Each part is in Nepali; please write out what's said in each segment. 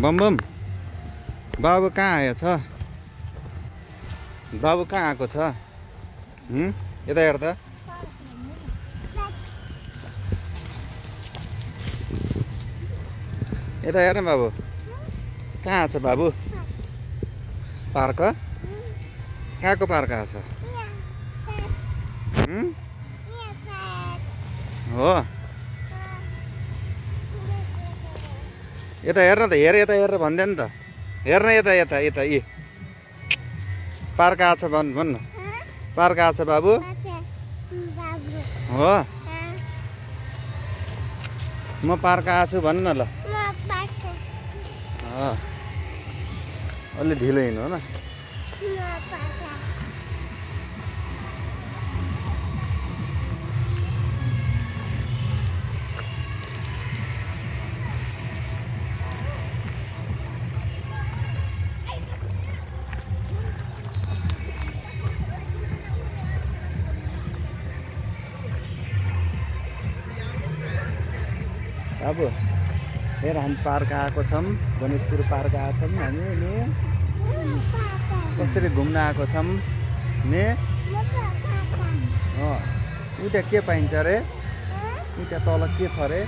बम बम बाबु कहाँ आयो छ बाबु कहाँ आएको छ यता हेर त यता हेर न बाबु कहाँ छ बाबु पार्क कहाँको पार्क आछ हो यता हेर न त हेर यता हेरेर भन्दैन त हेर्न यता यता यता यी पार्क आछ भन्न पार्क आछ बाबु हो म पार्क आछु भन्न ल अलि ढिलो हिँड्नु हो न बाबु हेर हामी पार्क आएको छौँ गणेशपुर पार्क आएको छौँ हामी नि कसरी घुम्न आएको छौँ ने उता के पाइन्छ अरे उता तल के छ अरे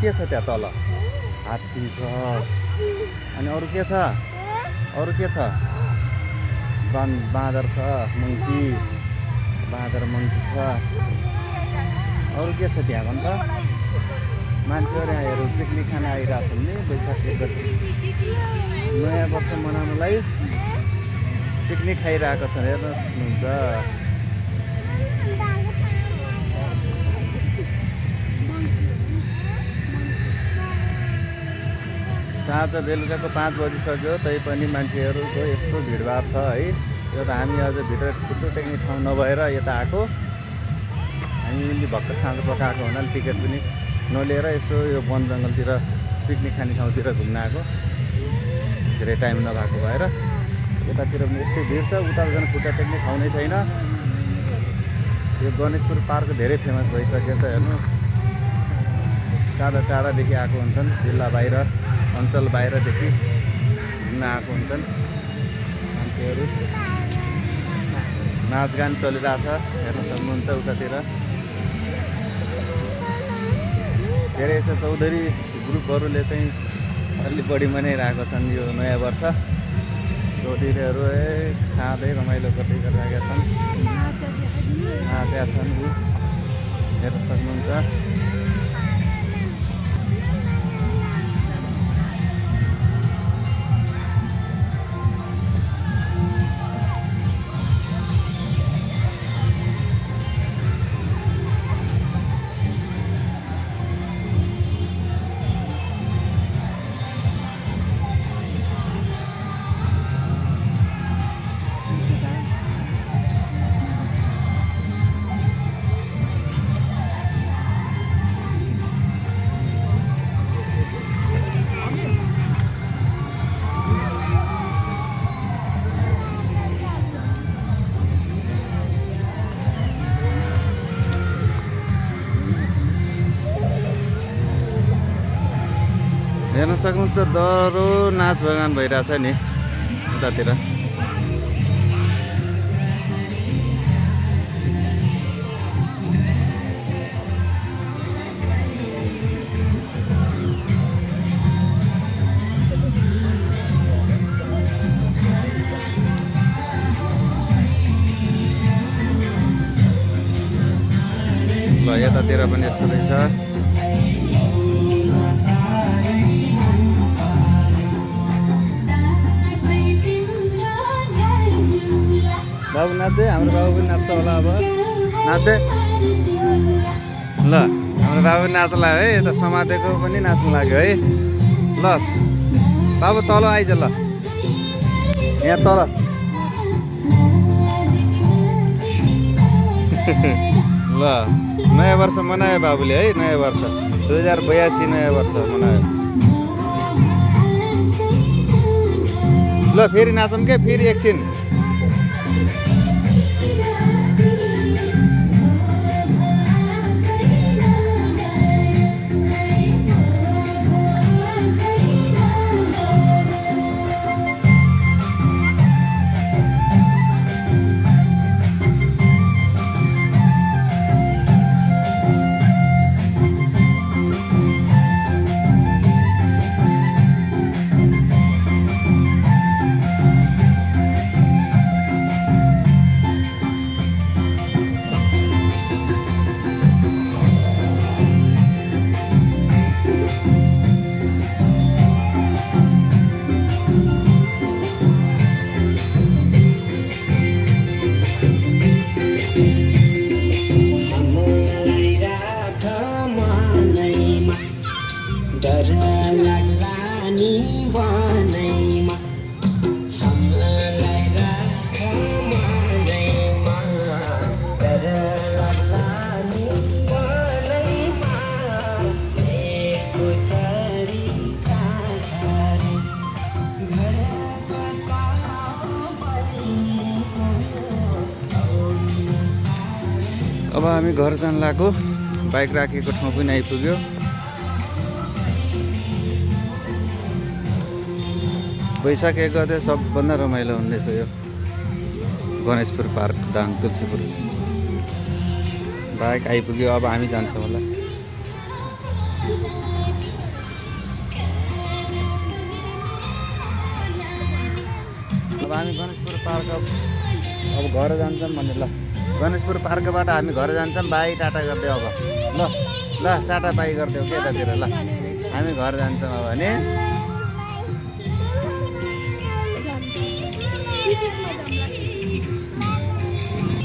के छ त्यहाँ तल हात्ती छ अनि अरू के छ अरू के छ बाँदर छ मङ्की बाँदर मङ्की छ अरू के छ त्यहाँ भन्छ मान्छेहरू पिकनिक खान आइरहेको छन् नि बैशाखले नयाँ वर्ष मनाउनलाई पिकनिक खाइरहेको छन् हेर्न सक्नुहुन्छ साँझ बेलुकाको 5 बजिसक्यो तैपनि मान्छेहरूको यस्तो भिडभाड छ है यो त हामी अझ भित्र खुट्टो टेक्ने ठाउँ नभएर यता आएको हामी भर्खर साँझ पकाएको हुनाले टिकट पनि नलिएर यसो यो वन जङ्गलतिर पिकनिक खाने ठाउँतिर घुम्न आएको धेरै टाइम नभएको भएर यतातिर पनि यस्तो भिड छ उता झन् खुट्टा टेक्ने ठाउँ नै छैन यो गणेशपुर पार्क धेरै फेमस भइसकेको छ हेर्नु टाढा टाढादेखि आएको हुन्छन् जिल्ला बाहिर अञ्चल बाहिरदेखि घुम्न आएको हुन्छन् मान्छेहरू नाचगान चलिरहेछ हेर्न सक्नुहुन्छ उतातिर धेरै यसो चौधरी ग्रुपहरूले चाहिँ अलि बढी मनाइरहेको छन् यो नयाँ वर्ष चौधरीहरू खाँदै रमाइलो गर्दै गरिरहेका छन् नाचेका छन् हेर्न सक्नुहुन्छ हेर्न सक्नुहुन्छ दह्रो नाच बगान भइरहेछ नि उतातिर ल यतातिर पनि यस्तो रहेछ बाबु नाच्दै हाम्रो बाबु पनि नाच्छ होला अब नाच्दै ल हाम्रो बाबु नाच्ला है यता समातेको पनि नाच्नु लाग्यो है ल बाबु तल आइज ल यहाँ तल ल नयाँ वर्ष मनायो बाबुले है नयाँ वर्ष 2082 नयाँ वर्ष मनायो ल फेरि नाचौँ के फेरि एकछिन डर लाग्ला नि बनैमा हामीलाई राख मनैमा डर लाग्ला नि बनैमा एको चरी काछरी अब हामी घर जान लागेको बाइक राखेको ठाउँ पनि आइपुग्यो वैशाख 1 गते सबभन्दा रमाइलो हुँदैछ यो गणेशपुर पार्क दाङ तुलसीपुर बाइक आइपुग्यो अब हामी जान्छौँ होला अब हामी गणेशपुर पार्क अब घर जान्छौँ भने ल गणेशपुर पार्कबाट हामी घर जान्छौँ बाई टाटा गरिदेऊ अब ल ल टाटा बाई गरिदेऊ के यतातिर ल हामी घर जान्छौँ अब भने